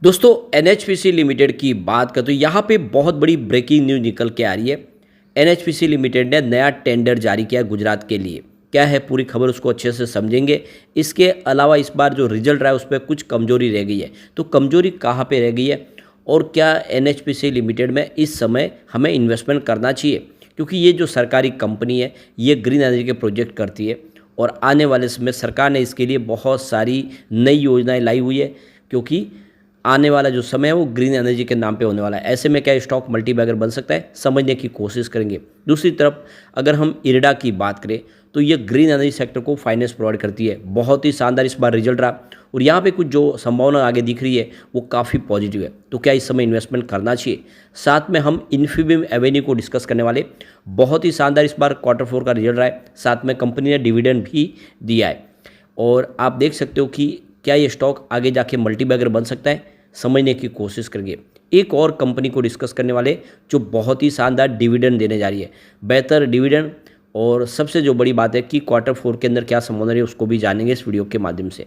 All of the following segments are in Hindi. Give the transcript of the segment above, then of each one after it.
दोस्तों एनएचपीसी लिमिटेड की बात करें तो यहाँ पे बहुत बड़ी ब्रेकिंग न्यूज़ निकल के आ रही है। एनएचपीसी लिमिटेड ने नया टेंडर जारी किया गुजरात के लिए। क्या है पूरी खबर उसको अच्छे से समझेंगे। इसके अलावा इस बार जो रिजल्ट रहा है उस पर कुछ कमजोरी रह गई है, तो कमजोरी कहाँ पे रह गई है और क्या एनएचपीसी लिमिटेड में इस समय हमें इन्वेस्टमेंट करना चाहिए, क्योंकि ये जो सरकारी कंपनी है ये ग्रीन एनर्जी के प्रोजेक्ट करती है और आने वाले समय सरकार ने इसके लिए बहुत सारी नई योजनाएं लाई हुई है, क्योंकि आने वाला जो समय है वो ग्रीन एनर्जी के नाम पे होने वाला है। ऐसे में क्या स्टॉक मल्टीबैगर बन सकता है, समझने की कोशिश करेंगे। दूसरी तरफ अगर हम इरडा की बात करें तो ये ग्रीन एनर्जी सेक्टर को फाइनेंस प्रोवाइड करती है। बहुत ही शानदार इस बार रिजल्ट रहा और यहाँ पे कुछ जो संभावना आगे दिख रही है वो काफ़ी पॉजिटिव है। तो क्या इस समय इन्वेस्टमेंट करना चाहिए। साथ में हम इन्फीबीम एवेन्यू को डिस्कस करने वाले। बहुत ही शानदार इस बार क्वार्टर 4 का रिजल्ट रहा है, साथ में कंपनी ने डिविडेंड भी दिया है और आप देख सकते हो कि क्या ये स्टॉक आगे जाके मल्टीबैगर बन सकता है, समझने की कोशिश करेंगे। एक और कंपनी को डिस्कस करने वाले जो बहुत ही शानदार डिविडेंड देने जा रही है, बेहतर डिविडेंड, और सबसे जो बड़ी बात है कि क्वार्टर 4 के अंदर क्या संभावना है उसको भी जानेंगे इस वीडियो के माध्यम से।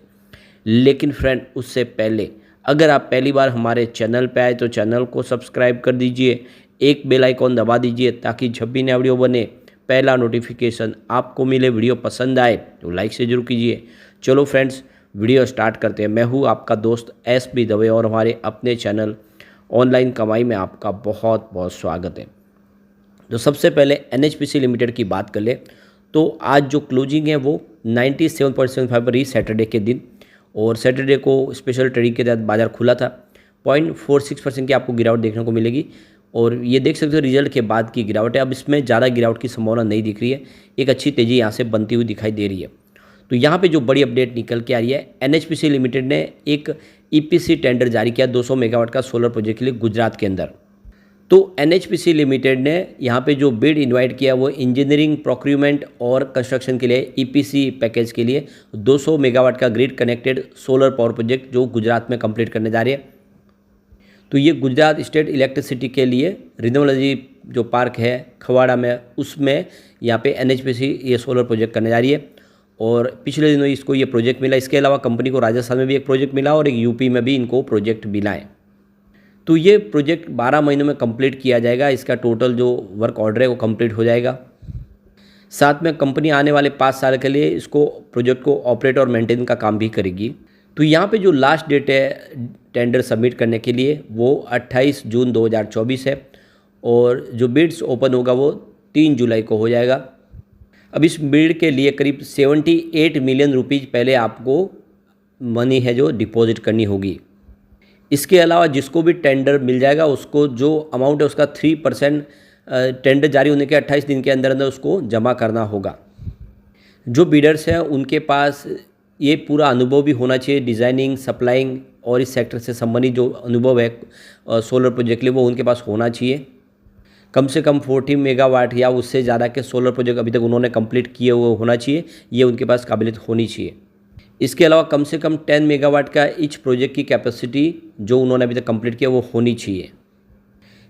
लेकिन फ्रेंड उससे पहले अगर आप पहली बार हमारे चैनल पे आए तो चैनल को सब्सक्राइब कर दीजिए, एक बेल आइकॉन दबा दीजिए ताकि जब भी नया वीडियो बने पहला नोटिफिकेशन आपको मिले। वीडियो पसंद आए तो लाइक से जरूर कीजिए। चलो फ्रेंड्स वीडियो स्टार्ट करते हैं। मैं हूँ आपका दोस्त एस.बी. दवे और हमारे अपने चैनल ऑनलाइन कमाई में आपका बहुत बहुत स्वागत है। तो सबसे पहले एनएचपीसी लिमिटेड की बात कर ले तो आज जो क्लोजिंग है वो 97.75 पर रही सैटरडे के दिन, और सैटरडे को स्पेशल ट्रेडिंग के तहत बाजार खुला था। 0.46% की आपको गिरावट देखने को मिलेगी और ये देख सकते हो रिजल्ट के बाद की गिरावट है। अब इसमें ज़्यादा गिरावट की संभावना नहीं दिख रही है, एक अच्छी तेज़ी यहाँ से बनती हुई दिखाई दे रही है। तो यहाँ पे जो बड़ी अपडेट निकल के आ रही है, एनएचपीसी लिमिटेड ने एक ईपीसी टेंडर जारी किया 200 मेगावाट का सोलर प्रोजेक्ट के लिए गुजरात के अंदर। तो एनएचपीसी लिमिटेड ने यहाँ पे जो बिड इनवाइट किया वो इंजीनियरिंग, प्रोक्यूरमेंट और कंस्ट्रक्शन के लिए ईपीसी पैकेज के लिए 200 मेगावाट का grid connected solar power project जो गुजरात में कंप्लीट करने जा रही है। तो ये गुजरात स्टेट इलेक्ट्रिसिटी के लिए रिन्यूएबल एनर्जी जो पार्क है खवाड़ा में, उसमें यहाँ पे एनएचपीसी ये सोलर प्रोजेक्ट करने जा रही है और पिछले दिनों इसको ये प्रोजेक्ट मिला। इसके अलावा कंपनी को राजस्थान में भी एक प्रोजेक्ट मिला और एक यूपी में भी इनको प्रोजेक्ट मिला है। तो ये प्रोजेक्ट 12 महीनों में कंप्लीट किया जाएगा। इसका टोटल जो वर्क ऑर्डर है वो कंप्लीट हो जाएगा। साथ में कंपनी आने वाले 5 साल के लिए इसको प्रोजेक्ट को ऑपरेट और मेंटेन का काम भी करेगी। तो यहाँ पे जो लास्ट डेट है टेंडर सबमिट करने के लिए वो 28 जून 2024 है और जो बिड्स ओपन होगा वो 3 जुलाई को हो जाएगा। अब इस बिड के लिए करीब 78 मिलियन रुपीज़ पहले आपको मनी है जो डिपॉजिट करनी होगी। इसके अलावा जिसको भी टेंडर मिल जाएगा उसको जो अमाउंट है उसका 3% टेंडर जारी होने के 28 दिन के अंदर अंदर उसको जमा करना होगा। जो बिडर्स हैं उनके पास ये पूरा अनुभव भी होना चाहिए, डिज़ाइनिंग, सप्लाइंग और इस सेक्टर से संबंधित जो अनुभव है सोलर प्रोजेक्ट के लिए वो उनके पास होना चाहिए। कम से कम 40 मेगावाट या उससे ज़्यादा के सोलर प्रोजेक्ट अभी तक उन्होंने कंप्लीट किए हुए होना चाहिए, ये उनके पास काबिलियत होनी चाहिए। इसके अलावा कम से कम 10 मेगावाट का ईच प्रोजेक्ट की कैपेसिटी जो उन्होंने अभी तक कंप्लीट किया वो होनी चाहिए।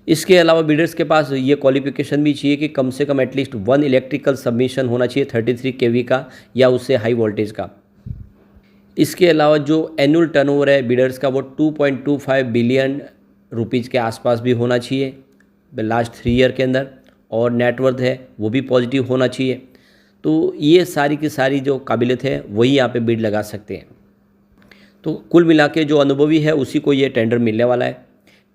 इसके अलावा बिडर्स के पास ये क्वालिफिकेशन भी चाहिए कि कम से कम एटलीस्ट 1 इलेक्ट्रिकल सबमिशन होना चाहिए 33 केवी का या उससे हाई वोल्टेज का। इसके अलावा जो एनुअल टर्नओवर है बिडर्स का वो 2.25 बिलियन रुपीज़ के आसपास भी होना चाहिए लास्ट 3 ईयर के अंदर, और नेटवर्थ है वो भी पॉजिटिव होना चाहिए। तो ये सारी की सारी जो काबिलियत है वही यहाँ पे बिड लगा सकते हैं। तो कुल मिला के जो अनुभवी है उसी को ये टेंडर मिलने वाला है।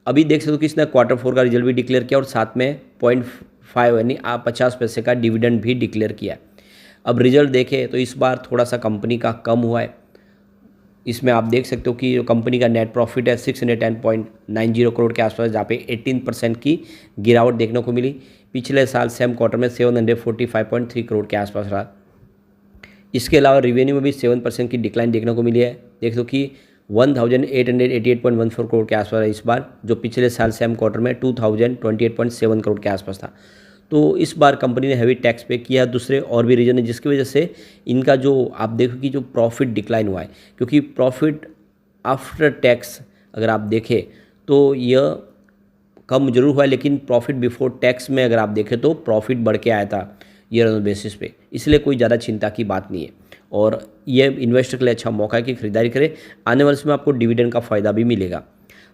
अभी देख सकते हो कि इसने क्वार्टर 4 का रिजल्ट भी डिक्लेयर किया और साथ में 0.5 यानी 50 पैसे का डिविडेंड भी डिक्लेयर किया। अब रिजल्ट देखें तो इस बार थोड़ा सा कंपनी का कम हुआ है। इसमें आप देख सकते हो कि जो कंपनी का नेट प्रॉफिट है 610.90 करोड़ के आसपास, जहाँ पे 18% की गिरावट देखने को मिली। पिछले साल सेम क्वार्टर में 745.3 करोड़ के आसपास रहा। इसके अलावा रिवेन्यू में भी 7% की डिक्लाइन देखने को मिली है। देख दो कि 1888.14 करोड़ के आसपास है इस बार, जो पिछले साल सेम क्वार्टर में 2028.7 करोड़ के आसपास था। तो इस बार कंपनी ने हैवी टैक्स पे किया। दूसरे और भी रीजन है जिसकी वजह से इनका जो आप देखो कि जो प्रॉफिट डिक्लाइन हुआ है, क्योंकि प्रॉफिट आफ्टर टैक्स अगर आप देखें तो यह कम जरूर हुआ है, लेकिन प्रॉफिट बिफोर टैक्स में अगर आप देखें तो प्रॉफिट बढ़ के आया था ईयर ऑन बेसिस पे। इसलिए कोई ज़्यादा चिंता की बात नहीं है और ये इन्वेस्टर के लिए अच्छा मौका है कि खरीदारी करें। आने वाले समय आपको डिविडेंड का फ़ायदा भी मिलेगा।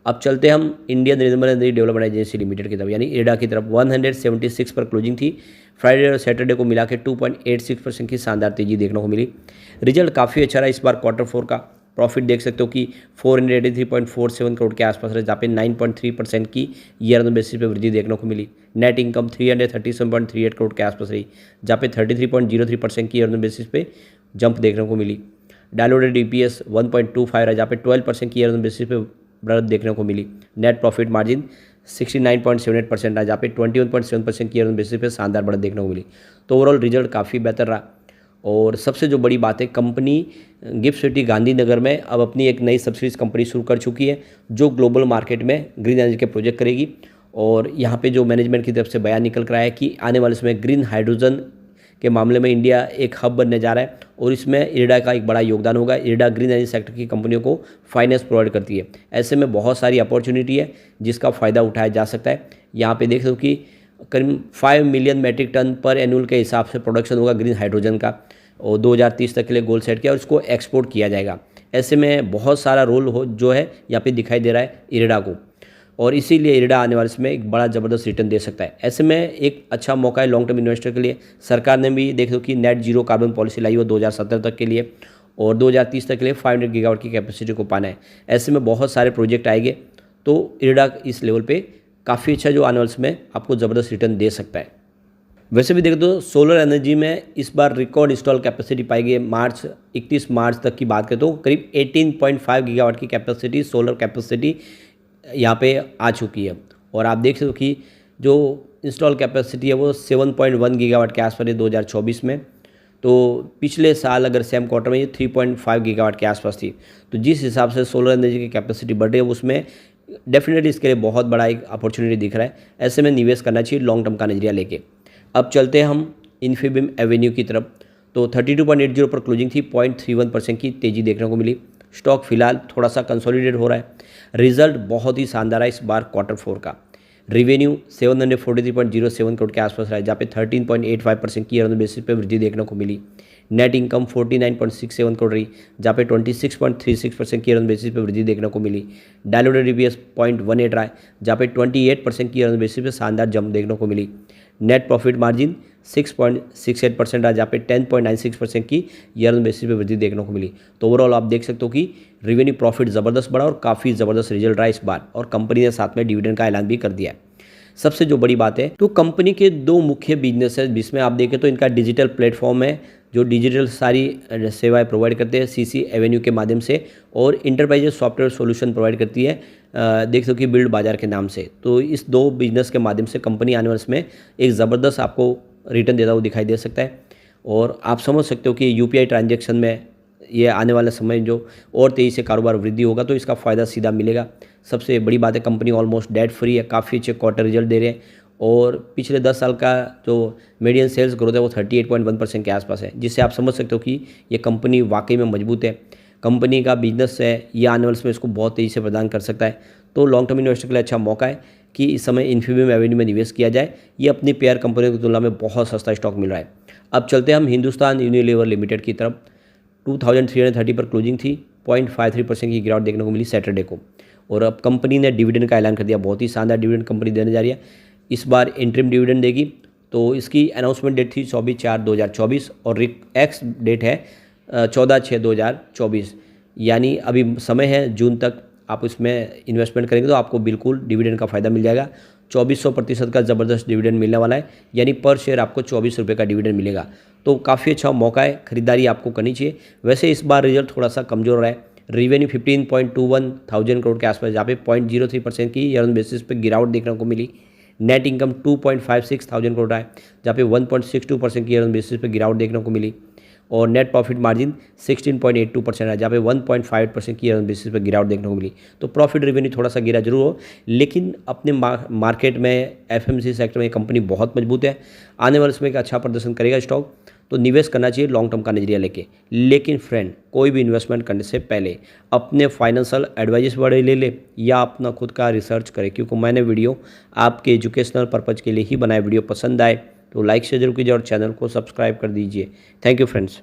अब चलते हैं हम Indian renewable energy development agency limited की तरफ यानी इरडा की तरफ। 176 पर क्लोजिंग थी। फ्राइडे और सैटरडे को मिला के 2.86% की शानदार तेजी देखने को मिली। रिजल्ट काफ़ी अच्छा रहा इस बार Q4 का। प्रॉफिट देख सकते हो कि 483.47 करोड़ के आसपास रहे, जहाँ पे 9.3% की ईयर ऑन बेसिस पे वृद्धि देखने को मिली। नेट इनकम 337.38 करोड़ के आसपास रही, जहाँ पे 33.03% की ईयर ऑन बेसिस पे जंप देखने को मिली। डायलूटेड EPS 1.25 रहा, जहाँ पे 12% की ईयर ऑन बेसिस पे बढ़त देखने को मिली। नेट प्रॉफिट मार्जिन 69.78% रहा, जहाँ पे 21.7% की ईयर ऑन बेसिस पे शानदार बढ़त देखने को मिली। तो ओवरऑल रिजल्ट काफ़ी बेहतर रहा। और सबसे जो बड़ी बात है, कंपनी गिफ्ट सिटी गांधीनगर में अब अपनी एक नई सब्सिडीज कंपनी शुरू कर चुकी है जो ग्लोबल मार्केट में ग्रीन एनर्जी के प्रोजेक्ट करेगी। और यहाँ पे जो मैनेजमेंट की तरफ से बयान निकल कर आया है कि आने वाले समय ग्रीन हाइड्रोजन के मामले में इंडिया एक हब बनने जा रहा है और इसमें इरडा का एक बड़ा योगदान होगा। इरडा ग्रीन एनर्जी सेक्टर की कंपनियों को फाइनेंस प्रोवाइड करती है। ऐसे में बहुत सारी अपॉर्चुनिटी है जिसका फ़ायदा उठाया जा सकता है। यहाँ पे देख लो कि करीब 5 मिलियन मैट्रिक टन पर एनुअल के हिसाब से प्रोडक्शन होगा ग्रीन हाइड्रोजन का और 2030 तक के लिए गोल सेट किया और इसको एक्सपोर्ट किया जाएगा। ऐसे में बहुत सारा रोल हो जो है यहाँ पे दिखाई दे रहा है इरडा को और इसीलिए इरडा आने वाले समय एक बड़ा ज़बरदस्त रिटर्न दे सकता है। ऐसे में एक अच्छा मौका है लॉन्ग टर्म इन्वेस्टर के लिए। सरकार ने भी देख लो कि नेट जीरो कार्बन पॉलिसी लाई हो 2017 तक के लिए और 2030 तक के लिए 500 गीगावाट की कैपेसिटी को पाना है। ऐसे में बहुत सारे प्रोजेक्ट आएंगे तो इरडा इस लेवल पे काफ़ी अच्छा जो आने वाले समय आपको ज़बरदस्त रिटर्न दे सकता है। वैसे भी देख दो सोलर एनर्जी में इस बार रिकॉर्ड इंस्टॉल कैपेसिटी पाई गई है। 31 मार्च तक की बात करें तो करीब 18.5 गीगावाट की कैपेसिटी सोलर कैपेसिटी यहाँ पे आ चुकी है। और आप देख सकते हो कि जो इंस्टॉल कैपेसिटी है वो 7.1 गीगावाट के आसपास है 2024 में। तो पिछले साल अगर सेम क्वार्टर में ये 3.5 गीगावाट के आसपास थी। तो जिस हिसाब से सोलर एनर्जी की कैपेसिटी बढ़ रही है उसमें डेफिनेटली इसके लिए बहुत बड़ा एक अपॉर्चुनिटी दिख रहा है। ऐसे में निवेश करना चाहिए लॉन्ग टर्म का नजरिया लेके। अब चलते हैं हम इन्फीबीम एवेन्यू की तरफ। तो 32.80 पर क्लोजिंग थी। 0.31% की तेज़ी देखने को मिली। स्टॉक फिलहाल थोड़ा सा कंसोलिडेट हो रहा है। रिजल्ट बहुत ही शानदार है इस बार Q4 का। रेवेन्यू 743.07 करोड़ के आसपास रहा है, जहाँ पे 13.85% की ईयर ऑन बेसिस पे वृद्धि देखने को मिली। नेट इनकम 49.67 करोड़ रही, जहाँ पे 26.36% की ईयर ऑन बेसिस पे वृद्धि देखने को मिली। डायलूटेड EPS 0.18 रहा है, जहाँ पे 28% की ईयर ऑन बेसिस पे शानदार जंप देखने को मिली। नेट प्रॉफिट मार्जिन 6.68% रहा, जहाँ पे 10.96% की ईयर ऑन बेसिस पे वृद्धि देखने को मिली। तो ओवरऑल आप देख सकते हो कि रेवेन्यू प्रॉफिट ज़बरदस्त बढ़ा और काफ़ी ज़बरदस्त रिजल्ट रहा इस बार और कंपनी ने साथ में डिविडेंड का ऐलान भी कर दिया है। सबसे जो बड़ी बात है तो कंपनी के दो मुख्य बिजनेस है जिसमें आप देखें तो इनका डिजिटल प्लेटफॉर्म है जो डिजिटल सारी सेवाएं प्रोवाइड करते हैं CC एवेन्यू के माध्यम से और इंटरप्राइजेज सॉफ्टवेयर सॉल्यूशन प्रोवाइड करती है देख सको कि बिल्ड बाजार के नाम से। तो इस दो बिजनेस के माध्यम से कंपनी आने वाले में एक ज़बरदस्त आपको रिटर्न देता हुआ दिखाई दे सकता है। और आप समझ सकते हो कि UPI ट्रांजेक्शन में ये आने वाले समय जो और तेज़ी से कारोबार वृद्धि होगा तो इसका फ़ायदा सीधा मिलेगा। सबसे बड़ी बात है कंपनी ऑलमोस्ट डेट फ्री है, काफ़ी अच्छे क्वार्टर रिजल्ट दे रहे हैं और पिछले 10 साल का जो मीडियन सेल्स ग्रोथ है वो 38.1% के आसपास है, जिससे आप समझ सकते हो कि ये कंपनी वाकई में मजबूत है। कंपनी का बिजनेस है ये आने वाले समय इसको बहुत तेज़ी से प्रदान कर सकता है। तो लॉन्ग टर्म इन्वेस्टर के लिए अच्छा मौका है कि इस समय इन्फीबीम एवेन्यू में निवेश किया जाए। ये अपनी पेयर कंपनियों की तुलना में बहुत सस्ता स्टॉक मिल रहा है। अब चलते हैं हम हिंदुस्तान यूनिलीवर लिमिटेड की तरफ। 2330 पर क्लोजिंग थी। 0.53% की गिरावट देखने को मिली सैटरडे को और अब कंपनी ने डिविडेंड का ऐलान कर दिया। बहुत ही शानदार डिविडेंड कंपनी देने जा रही है। इस बार इंटरिम डिविडेंड देगी। तो इसकी अनाउंसमेंट डेट थी 24/4/2024 और एक्स डेट है 14/6/2024, यानी अभी समय है जून तक आप इसमें इन्वेस्टमेंट करेंगे तो आपको बिल्कुल डिविडेंड का फ़ायदा मिल जाएगा। 2400% का ज़बरदस्त डिविडेंड मिलने वाला है, यानी पर शेयर आपको 24 रुपये का डिविडेंड मिलेगा। तो काफ़ी अच्छा मौका है, खरीदारी आपको करनी चाहिए। वैसे इस बार रिजल्ट थोड़ा सा कमज़ोर रहा है। रेवेन्यू 15.21 थाउजेंड करोड़ के आसपास, जहाँ पे 0.03% की ईयर ऑन बेसिस पे गिरावट देखने को मिली। नेट इनकम 2.56 थाउजेंड करोड़ है, जहाँ पे 1.62% की ईयर ऑन बेसिस पे गिरावट देखने को मिली और नेट प्रॉफिट मार्जिन 16.82% है, जहाँ पे 1.5% की ईयर ऑन बेसिस पे गिरावट देखने को मिली। तो प्रॉफिट रेवेन्यू थोड़ा सा गिरा जरूर हो, लेकिन अपने मार्केट में FMC सेक्टर में ये कंपनी बहुत मजबूत है। आने वाले समय का अच्छा प्रदर्शन करेगा स्टॉक, तो निवेश करना चाहिए लॉन्ग टर्म का नजरिया लेके। लेकिन फ्रेंड, कोई भी इन्वेस्टमेंट करने से पहले अपने फाइनेंशियल एडवाइस बड़े ले ले या अपना खुद का रिसर्च करें, क्योंकि मैंने वीडियो आपके एजुकेशनल पर्पज़ के लिए ही बनाया। वीडियो पसंद आए तो लाइक शेयर जरूर कीजिए और चैनल को सब्सक्राइब कर दीजिए। Thank you friends.